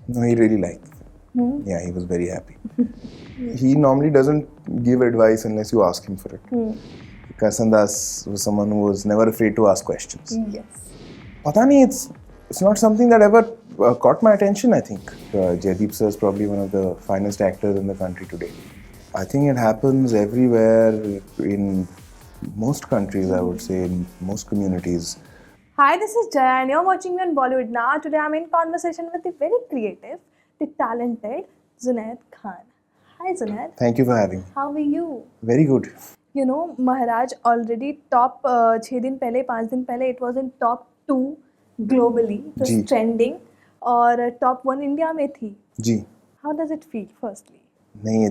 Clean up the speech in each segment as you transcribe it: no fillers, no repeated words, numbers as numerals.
No, he really liked it. Yeah, he was very happy. He normally doesn't give advice unless you ask him for it. Karsan Das was someone who was never afraid to ask questions. Yes. Pata nahi, it's not something that ever caught my attention, I think. Jaideep sir is probably one of the finest actors in the country today. I think it happens everywhere in most countries, I would say, in most communities. Hi, this is Jaya and you're watching me on Bollywood Now. Today I'm in conversation with the very creative, the talented Zunaid Khan. Hi Zunaid. Thank you for having me. How are you? Very good. You know, Maharaj already top 6 दिन पहले 5 दिन पहले it was in top 2 globally. It was ji. trending और top 1 India में थी. जी. How does it feel firstly? नहीं,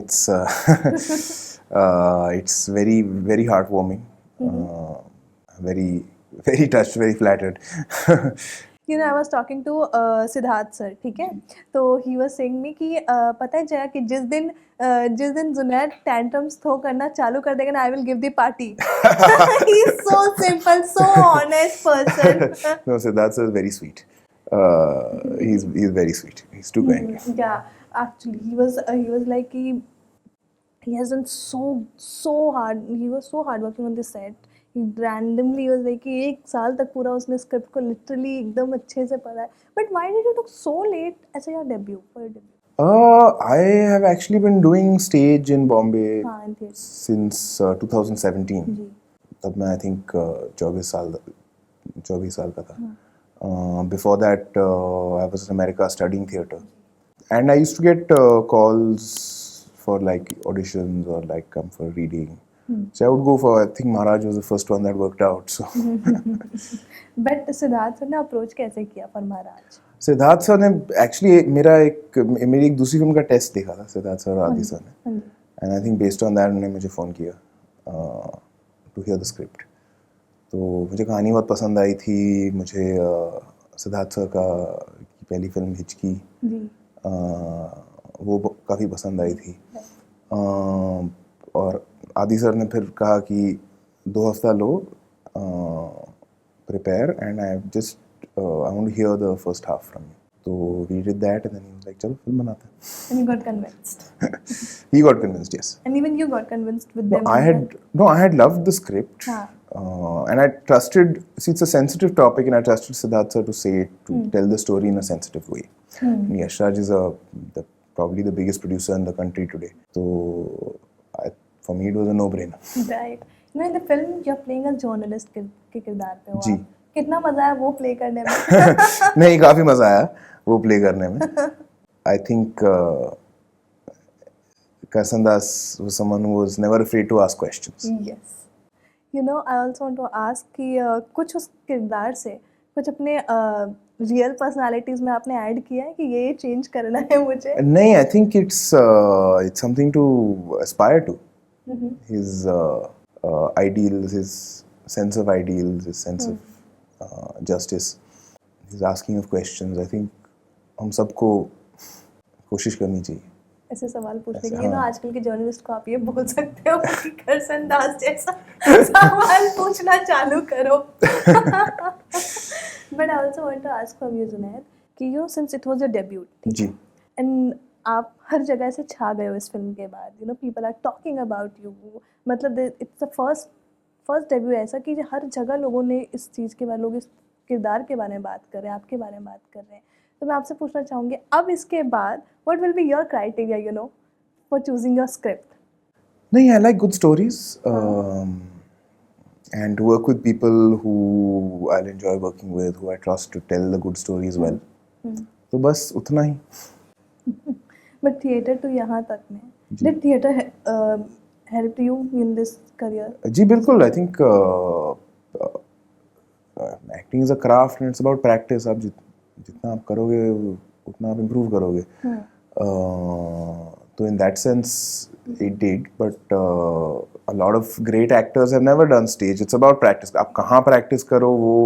it's very, very heartwarming. Very touched, very flattered. You know, I was talking to Siddharth sir, ठीक है? तो he was saying me कि पता है जया कि जिस दिन जुनैद tantrums थ्रो करना चालू कर देगा ना, I will give the party. He's so simple, so honest person. No, Siddharth sir is very sweet. He's very sweet. He's too kind. Yeah, actually, he was like he has done so hard. He was so hard working on this set. He randomly was like कि 1 साल तक पूरा उसने script को literally एकदम अच्छे से पढ़ा है. But why did you took so late as your debut for your debut? I have actually been doing stage in Bombay हाँ, in theatre. since 2017. जी. तब मैं I think 24 साल का था. Before that, I was in America studying theatre, and I used to get calls for like auditions or like come for reading. So I would go for. I think Maharaj was the first one that worked out. So But Siddharth sir ने approach कैसे किया for Maharaj? Siddharth sir ने actually मेरी एक दूसरी film का test देखा था सिद्धार्थ सर और आदि सर ने, and I think based on that उन्होंने मुझे फ़ोन किया टू हियर द स्क्रिप्ट. तो मुझे कहानी बहुत पसंद आई थी. मुझे सिद्धार्थ सर का पहली फिल्म हिचकी वो काफ़ी पसंद आई थी. और आदि सर ने फिर कहा कि 2 हफ्ता लो prepare and I just I want to hear the first half from you. So we did that, and then he was like, "चलो फिल्म बनाते हैं." And you got convinced. He got convinced, yes. And even you got convinced with No, them. I had loved the script, and I trusted. See, it's a sensitive topic, and I trusted Siddharth sir to say it, to tell the story in a sensitive way. And Yash Raj is probably the biggest producer in the country today. So for me, it was a no-brainer. Right. You know, in the film, you're playing a journalist के किरदार पे हो जी. आप. कितना मजा आया वो play करने में? नहीं, काफी मजा आया वो प्ले करने में. I think Karsan Das was someone who was never afraid to ask questions. Yes. You know, I also want to ask कि कुछ उस किरदार से कुछ अपने रियल पर्सनालिटीज में आपने ऐड किया है कि ये चेंज करना है मुझे? नहीं, I think it's something to aspire to. His ideals, his sense of ideals, his sense of justice, his asking of questions. I think हम सबको कोशिश करनी चाहिए. ऐसे सवाल पूछने के लिए ना आजकल के जर्नलिस्ट को आप ये बोल सकते हो कि करसन दास जैसा सवाल पूछना चालू करो. But I also want to ask from you, Zunaid, कि you know, since it was your debut, ji. and आप हर जगह से छा गए हो इस फिल्म के बाद. You know, people are talking about you. मतलब it's the first debut ऐसा कि हर जगह लोगों ने इस चीज़ के बारे, लोग इस किरदार के बारे में बात कर रहे हैं, आपके बारे में बात कर रहे हैं. तो मैं आपसे पूछना चाहूँगी अब इसके बाद what will be your criteria, you know, for choosing your script? नहीं, I like good stories and to work with people who I'll enjoy working with, who I trust to tell the good stories well. तो बस उतना ही. But theatre to यहाँ तक में, did theatre help you in this career? जी बिल्कुल. I think acting is a craft and it's about practice. आप जितना आप करोगे उतना आप improve करोगे. तो in that sense it did, but a lot of great actors have never done stage. It's about practice. आप कहाँ practice करो वो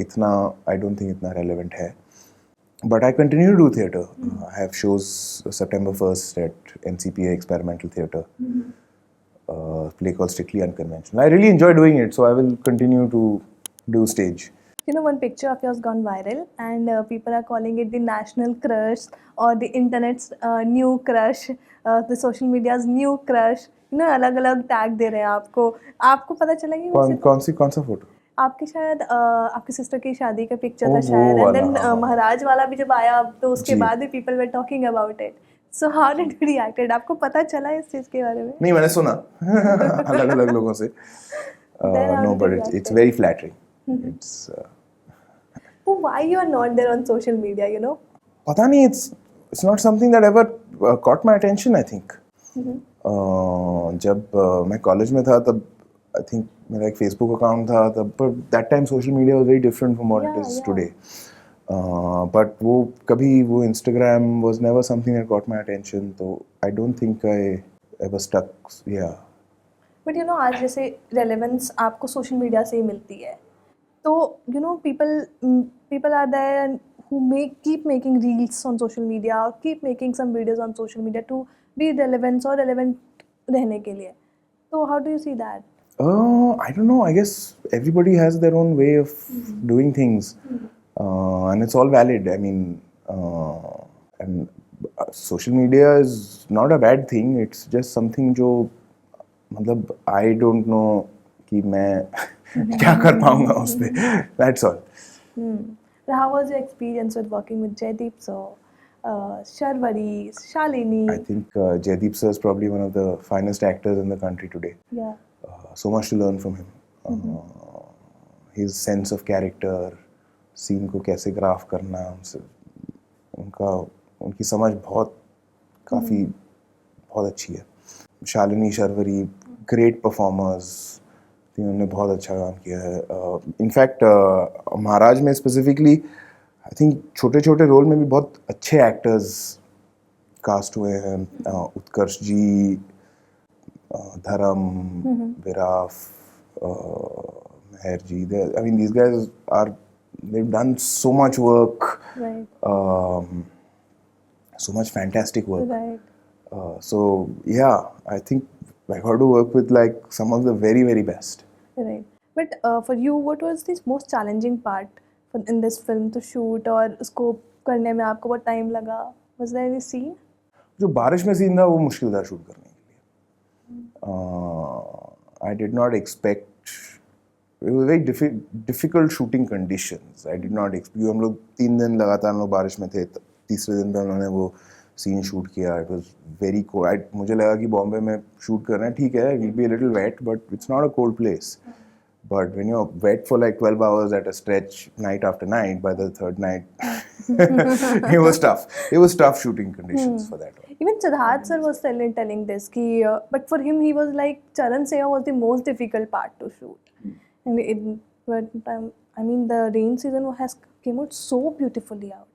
इतना I don't think इतना relevant है. But I continue to do theatre. I have shows September 1st at NCPA Experimental Theatre. Play called Strictly Unconventional. I really enjoy doing it, so I will continue to do stage. You know, one picture of yours gone viral, and people are calling it the national crush or the internet's new crush, the social media's new crush. You know, अलग अलग tag दे रहे हैं आपको. आपको पता चला कि वैसे कौन सा फोटो? आपकी शायद आपकी सिस्टर की शादी का पिक्चर ओ, था वो शायद, एंड वाला, देन हाँ, हाँ। महाराज वाला भी जब आया तो उसके जी। बाद भी people were talking about it. So how did you reacted? आपको पता चला इस चीज के बारे में? नहीं, मैंने सुना अलग अलग लोगों से. Then how No, did but you it's react? very flattering. It's So why you are not there on social media? You know. पता नहीं, it's not something that ever caught my attention, I think. जब मैं college में था तब I think मेरा एक Facebook account था तब, पर that time social media was very different from what it Yeah, is yeah. Today. But वो कभी वो Instagram was never something that caught my attention, तो I don't think I ever stuck. या but you know, आज जैसे relevance आपको social media से ही मिलती है, तो you know people are there who keep making reels on social media or keep making some videos on social media to be relevant or relevant रहने के लिए. So how do you see that? I don't know. I guess everybody has their own way of doing things, and it's all valid. I mean, and social media is not a bad thing. It's just something जो मतलब I don't know कि मैं क्या कर पाऊँगा उस पे. That's all. So how was your experience with working with Jaideep sir, Sharvari, Shalini? I think Jaideep sir is probably one of the finest actors in the country today. Yeah. So much to learn from him. His sense of character, scene को कैसे graph करना, उनकी समझ काफ़ी बहुत अच्छी है. Shalini, Sharvari, great performers, उन्होंने बहुत अच्छा काम किया है. इनफैक्ट महाराज में स्पेसिफिकली आई थिंक छोटे छोटे रोल में भी बहुत अच्छे एक्टर्स कास्ट हुए हैं. उत्कर्ष जी, धर्म, विराफ, मेहर जी. I mean, these guys they've done so much work, Right. So much fantastic work. Right. So yeah, I think I got to work with like some of the very, very best. Right. But for you, what was the most challenging part in this film to shoot, और उसको करने में आपको बहुत time लगा? Was there any scene? जो बारिश में सीन था वो मुश्किल था शूट करने के लिए. I did not expect. It was very difficult shooting conditions. I did not expect. हम लोग 3 दिन लगातार हम लोग बारिश में थे. तीसरे दिन पे उन्होंने वो सीन शूट किया. It was very cold. मुझे लगा कि बॉम्बे में शूट करना है, ठीक है, it will be a little wet, but it's not a cold place. But when you're wet for like 12 hours at a stretch, night after night, by the third night, it was tough. It was tough shooting conditions for that one. Even Siddharth sir was telling this कि but for him he was like Charan Sewa was the most difficult part to shoot. And I mean the rain season has came out so beautifully out.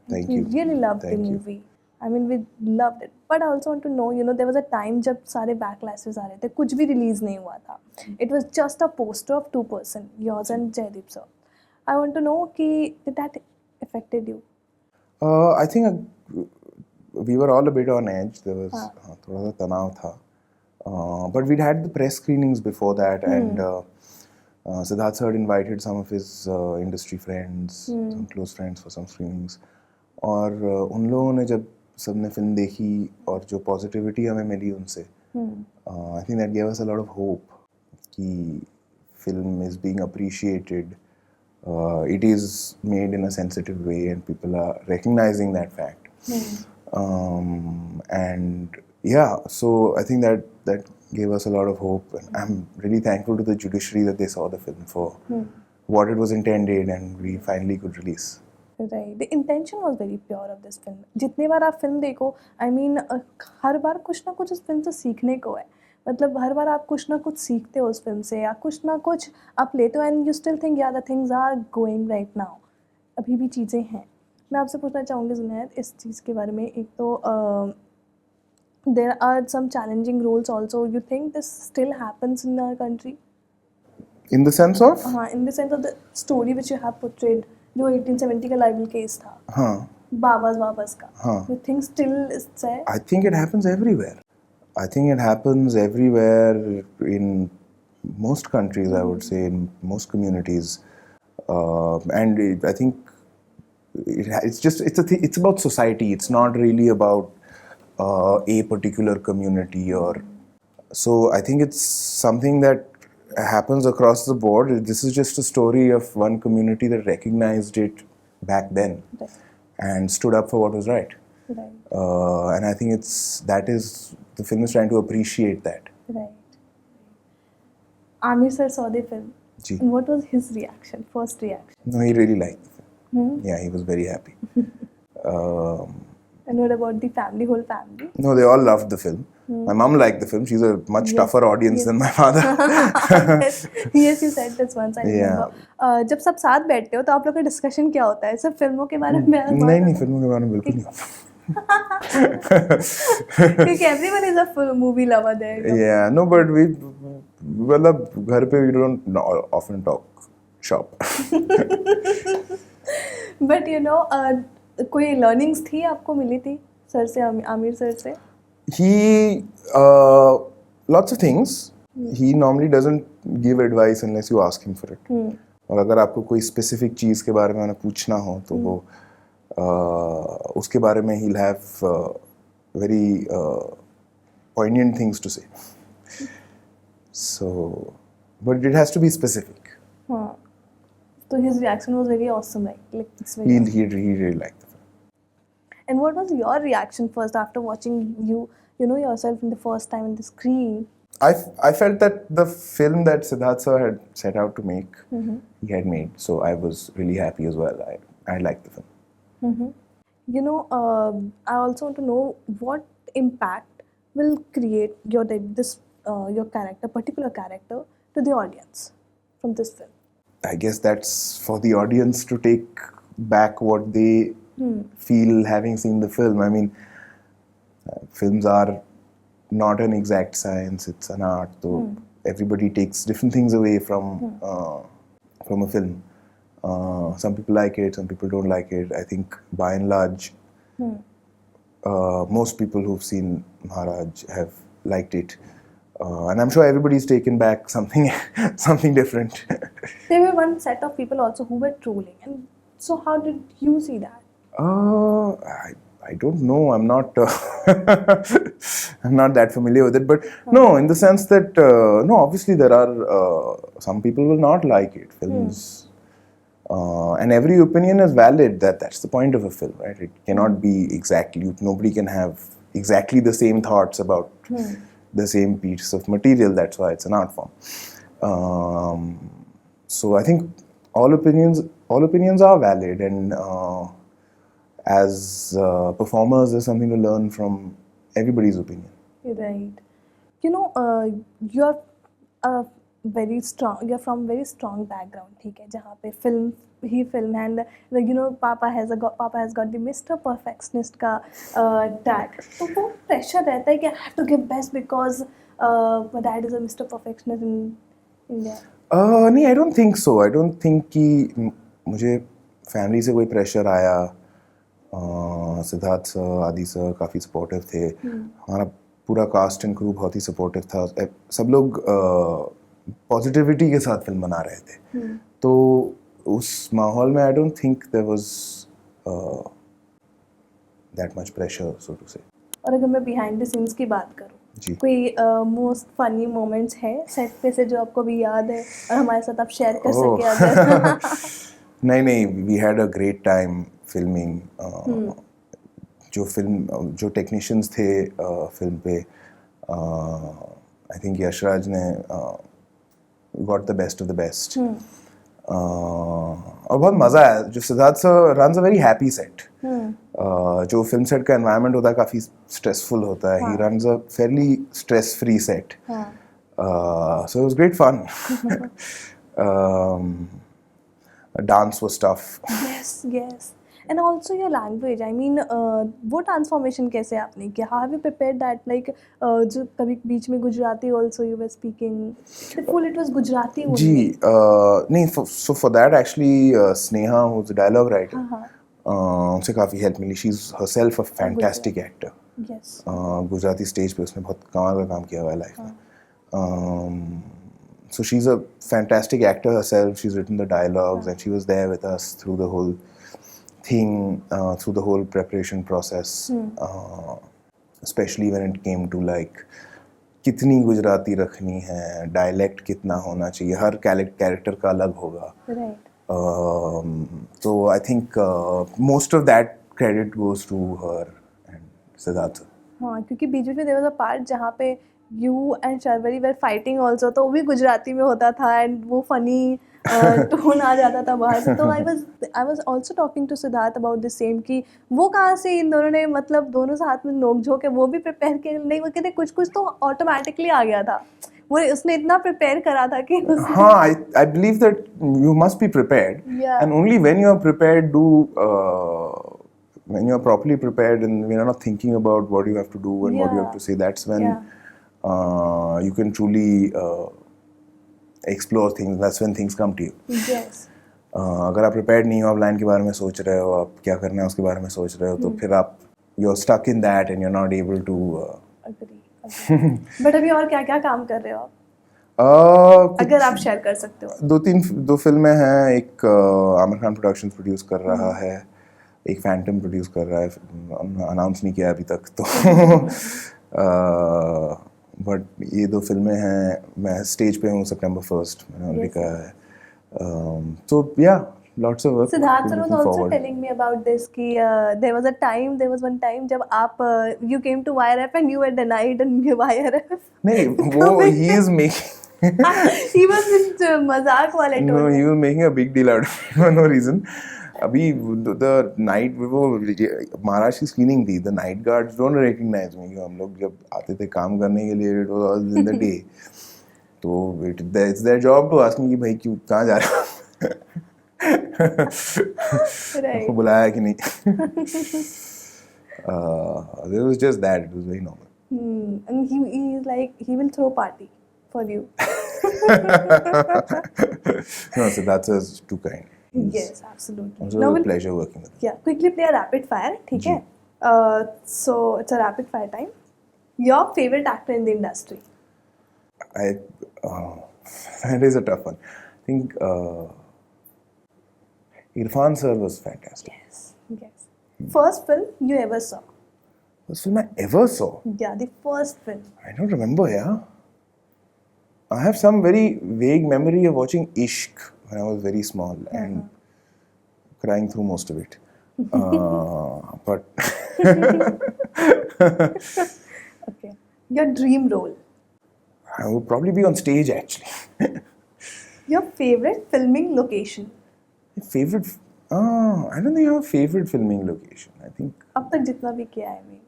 Thank We you. really loved the Thank you. movie. I mean we loved it. But I also want to know, you know, there was a time जब सारे backlashes आ रहे थे, कुछ भी release नहीं हुआ था. It was just a poster of 2 person, yours and Jaideep sir. I want to know कि did that affected you? I think we were all a bit on edge. There was थोड़ा सा तनाव था. But we'd had the press screenings before that, and Siddharth sir had invited some of his industry friends, some close friends for some screenings. और उन लोगों ने जब सबने फिल्म देखी और जो पॉजिटिविटी हमें मिली उनसे, I think that gave us a lot of hope कि film is being appreciated. It is made in a sensitive way and people are recognizing that fact. And yeah, so I think that gave us a lot of hope, and I'm really thankful to the judiciary that they saw the film for what it was intended and we finally could release. Right. The intention was very pure of this film. जितने बार आप film देखो, I mean, हर बार कुछ ना कुछ उस film से सीखने को है. मतलब हर बार आप कुछ ना कुछ सीखते हो उस फिल्म से, या कुछ ना कुछ आप लेते हो, and you still think yeah the things are going right now. अभी भी चीज़ें हैं. मैं आपसे पूछना चाहूँगी जुनैद इस चीज़ के बारे में. एक तो there are some challenging roles also. You think this still happens in our country? In the sense of? हाँ, in the sense of the story which you have portrayed, जो 1870 का लाइबल केस था, हाँ. बाबास का. हाँ. You think still is there? I think it happens everywhere. I think it happens everywhere in most countries, I would say, in most communities. and I think it's about society. It's not really about a particular community, or so I think it's something that happens across the board. This is just a story of one community that recognized it back then Right. and stood up for what was right. Right. And I think the film is trying to appreciate that. Right. Amir sir saw the film. Ji. And what was his reaction? First reaction. No, he really liked the film. Yeah, he was very happy. And what about the family, whole family? No, they all loved the film. My mom liked the film. She's a much tougher audience than my father. Yes, you said this once. I remember. जब सब साथ बैठते हो तो आप लोग का discussion क्या होता है? सिर्फ फिल्मों के बारे में? नहीं, फिल्मों के बारे में बिल्कुल नहीं होता. क्योंकि everyone is a full movie lover there. Yeah, no, but मतलब घर पे we don't often talk shop. But you know, कोई learnings थी आपको मिली थी सर से, आमिर सर से? He lots of things. He normally doesn't give advice unless you ask him for it. और अगर आपको कोई specific चीज़ के बारे में पूछना हो तो वो उसके बारे में he'll have very poignant things to say. So, but it has to be specific. हाँ. So his reaction was very awesome, like it's very. He really liked the film. And what was your reaction first after watching you know yourself in the first time on the screen? I felt that the film that Siddharth sir had set out to make, he had made. So I was really happy as well. I liked the film. You know, I also want to know what impact will create your character, particular character, to the audience from this film. I guess that's for the audience to take back what they feel having seen the film. I mean, films are not an exact science; it's an art. So everybody takes different things away from a film. Some people like it, some people don't like it. I think by and large, most people who've seen Maharaj have liked it. And I'm sure everybody's taken back something different. There were one set of people also who were trolling. And so how did you see that? I don't know. I'm not I'm not that familiar with it. But no, in the sense that no, obviously there are some people will not like it. Films. And every opinion is valid. That's the point of a film, right? It cannot be exactly. Nobody can have exactly the same thoughts about the same piece of material. That's why it's an art form. So I think all opinions are valid, and as performers, there's something to learn from everybody's opinion. Right. You know, you're very strong. You're from very strong background. ठीक है, जहाँ पे film and you know Papa has got the Mr. Perfectionist का tag. तो वो pressure रहता है कि I have to give best because my dad is a Mr. Perfectionist in India. नहीं, I don't think so. I don't think कि मुझे family से कोई pressure आया. सिद्धार्थ सर, आदि सर काफ़ी सपोर्टिव थे. हमारा पूरा कास्ट एंड क्रू बहुत ही सपोर्टिव था. सब लोग पॉजिटिविटी के साथ फिल्म बना रहे थे. तो उस माहौल में I don't think there was that much pressure, so to say. और अगर मैं बिहाइंड द सीन्स की बात करूँ, जी. कोई मोस्ट फनी मोमेंट्स है सेट पे से जो आपको भी याद है और हमारे साथ आप शेयर कर सके अगर? नहीं, we had a great time filming. जो टेक्नीशियंस थे फिल्म पे, आई थिंक यशराज ने got the best of the best. और बहुत मज़ा आया. जो Siddharth sir runs a very happy set. जो फिल्म सेट का एनवायरनमेंट होता है काफ़ी स्ट्रेसफुल होता है. He runs a fairly stress free set. So it was great fun. Dance was tough. Yes. And also your language. I mean, वो transformation कैसे आपने किया? How have you prepared that? Like, जो कभी बीच में Gujarati also you were speaking. Full it was Gujarati only. जी, नहीं, so for that actually Sneha, who's the dialogue writer, उनसे काफ़ी हेल्प मिली. She's herself a fantastic actor. Yes. Gujarati stage पे उसने बहुत कमाल का काम किया हुआ है लाइफ में. So she's a fantastic actor herself. She's written the dialogues, and she was there with us through the whole thing, through the whole preparation process. Especially when it came to like कितनी गुजराती रखनी है, dialect कितना होना चाहिए, हर character का अलग होगा. Right. So I think most of that credit goes to her and Siddharth. हाँ, क्योंकि बीच में देयर वाज अ पार्ट जहाँ पे you and Sharvari were fighting also, तो वो भी गुजराती में होता था एंड वो फनी टोन आ जाता था बाहर से. तो I was also talking to Siddharth about the same कि वो कहाँ से इन दोनों ने मतलब दोनों साथ में नोक झोंक के वो भी प्रिपेयर के नहीं, वो कहते कुछ कुछ तो ऑटोमेटिकली आ गया था. वो उसने इतना प्रिपेयर करा था कि हाँ, I believe that you must be prepared. Yeah. And only when you are prepared when you are properly prepared and when you're not thinking about what you have to do and what you have Yeah. to say, that's when Yeah. you can truly explore things. That's when things come to you. yes. अगर आप prepared नहीं हो, आप line के बारे में सोच रहे हो, आप क्या करना है उसके बारे में सोच रहे हो, तो फिर आप you're stuck in that and you're not able to agree. But अभी और क्या क्या काम कर रहे हो आप, अगर आप शेयर कर सकते हो? दो फिल्में हैं. एक आमिर खान प्रोडक्शंस प्रोड्यूस कर रहा है, एक फैंटम प्रोड्यूस कर रहा है. अनाउंस नहीं किया अभी तक तो बट ये दो फिल्में हैं. मैं स्टेज पे हूँ September 1st, मैंने ऑलरेडी कहा है. So yeah, lots of work. Siddharth sir was Looking also forward. telling me about this कि there was one time जब आप you came to YRF and you were denied in YRF. नहीं, वो he is making he was in मजाक वाले no, tone. he was making a big deal out of it for no reason. अभी the night वो महाराज की screening थी. The night guards don't recognize me. हम लोग जब आते थे काम करने के लिए, it was all in the day. तो it's their job to ask me कि भाई क्यों कहाँ जा रहे हो. Right. उसको बुलाया कि नहीं. It was just that. It was very normal. And he is like he will throw party for you. No, so that's too kind. Yes, absolutely. It was Now a we'll pleasure working with him. yeah quickly play a rapid fire. ठीक है? So it's a rapid fire time. Your favorite actor in the industry? That is a tough one. I think Irfan sir was fantastic. Yes. First film you ever saw? First film I ever saw. Yeah, the first film. I don't remember, yeah. I have some very vague memory of watching Ishq when I was very small and crying through most of it. But Okay. Your dream role? I would probably be on stage actually. Your favorite filming location? Favorite? I don't think I have a favorite filming location. I think अब तक जितना भी किया है मैं.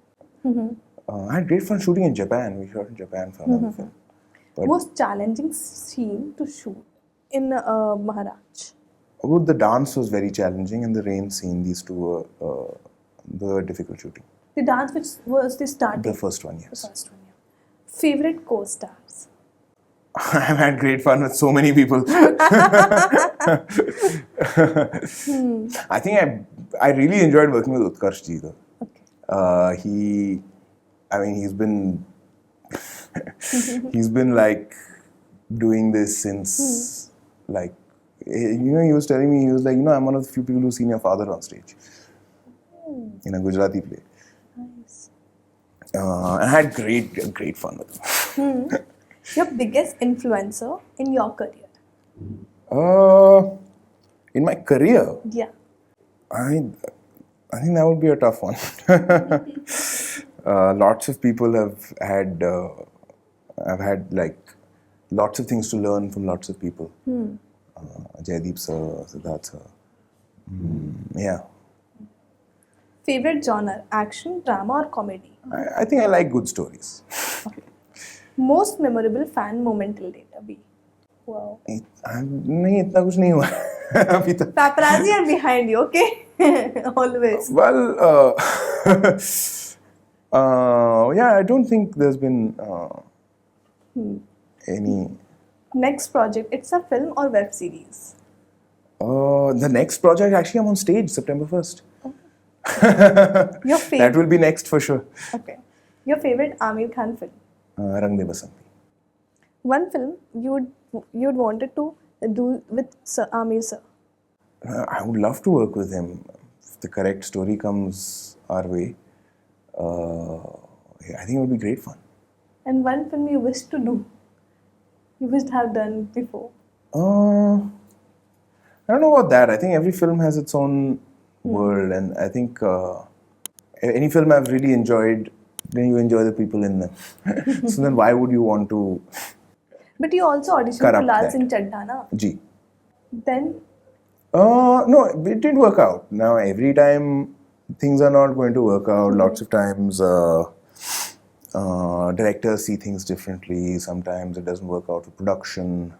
I had great fun shooting in Japan. We shot in Japan for another film. But Most challenging scene to shoot in Maharaj? the dance was very challenging and the rain scene. These two were the difficult shooting. The dance which was the starting. The first one, The yes. first one, yeah. Favorite co-stars? I've had great fun with so many people. I think I really enjoyed working with Utkarsh ji though. Okay. He's been like doing this since like he was telling me, he was like, I'm one of the few people who've seen your father on stage in a Gujarati play. Nice. And I had great fun with him. Your biggest influencer in your career? In my career, Yeah. I think that would be a tough one. Lots of people have had I've had like lots of things to learn from lots of people. Jaideep sir, Siddharth sir. Yeah. Favorite genre? Action, drama or comedy? I think I like good stories. Most memorable fan moment till date अभी? Wow. नहीं, इतना कुछ नहीं हुआ अभी तक. Paparazzi are behind you, okay? Always. Well, yeah, I don't think there's been any. Next project, it's a film or web series? The next project, actually, I'm on stage September 1st. Your That favorite? will be next for sure. Okay. Your favorite Amir Khan film? Rang De Basanti. One film you would you'd wanted to do with Sir Amir sir? I would love to work with him if the correct story comes our way. Yeah, I think it would be great fun. And one film you wish to do, you wish to have done before. I don't know about that. I think every film has its own world, and I think any film I've really enjoyed, then you enjoy the people in them. So then, why would you want to? But you also auditioned for Corrupt Lal that. Singh Chaddha, na? Gee. Then, No, it didn't work out. Now, every time things are not going to work out, lots of times directors see things differently. Sometimes it doesn't work out with production.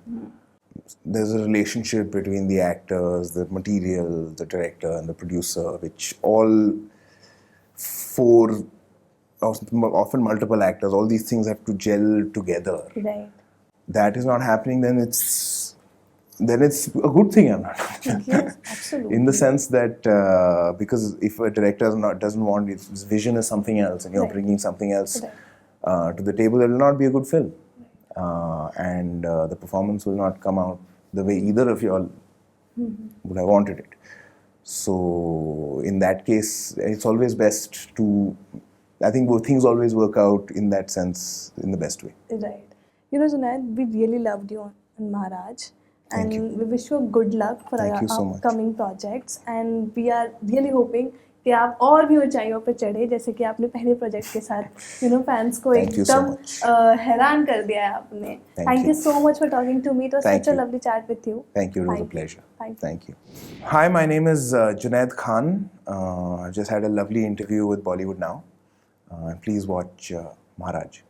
There's a relationship between the actors, the material, the director, and the producer, which all four, often multiple actors, all these things have to gel together. right. That is not happening, then it's a good thing. I'm not. Yes, absolutely. In the sense that because if a director doesn't want, if his vision is something else and you're Right. bringing something else Right. to the table, it will not be a good film, and the performance will not come out the way either of you all would have wanted it. So in that case, it's always best to. I think things always work out in that sense in the best way. Right. You know, Junaid, we really loved you on Maharaj. Thank And you. we wish you good luck for Thank our you so much. upcoming projects. And we are really hoping कि आप और भी ऊंचाइयों पे चढ़े, जैसे कि आपने पहले प्रोजेक्ट के साथ फैंस को Thank you so एकदम much. हैरान कर दिया है आपने. Thank Thank you you. so much for talking to me. It was Thank such a you. lovely chat with you. Thank you. It was a Thank you. pleasure. Thank you. Thank you. Hi, my name is Junaid Khan. I just had a lovely interview with Bollywood Now. Please watch Maharaj.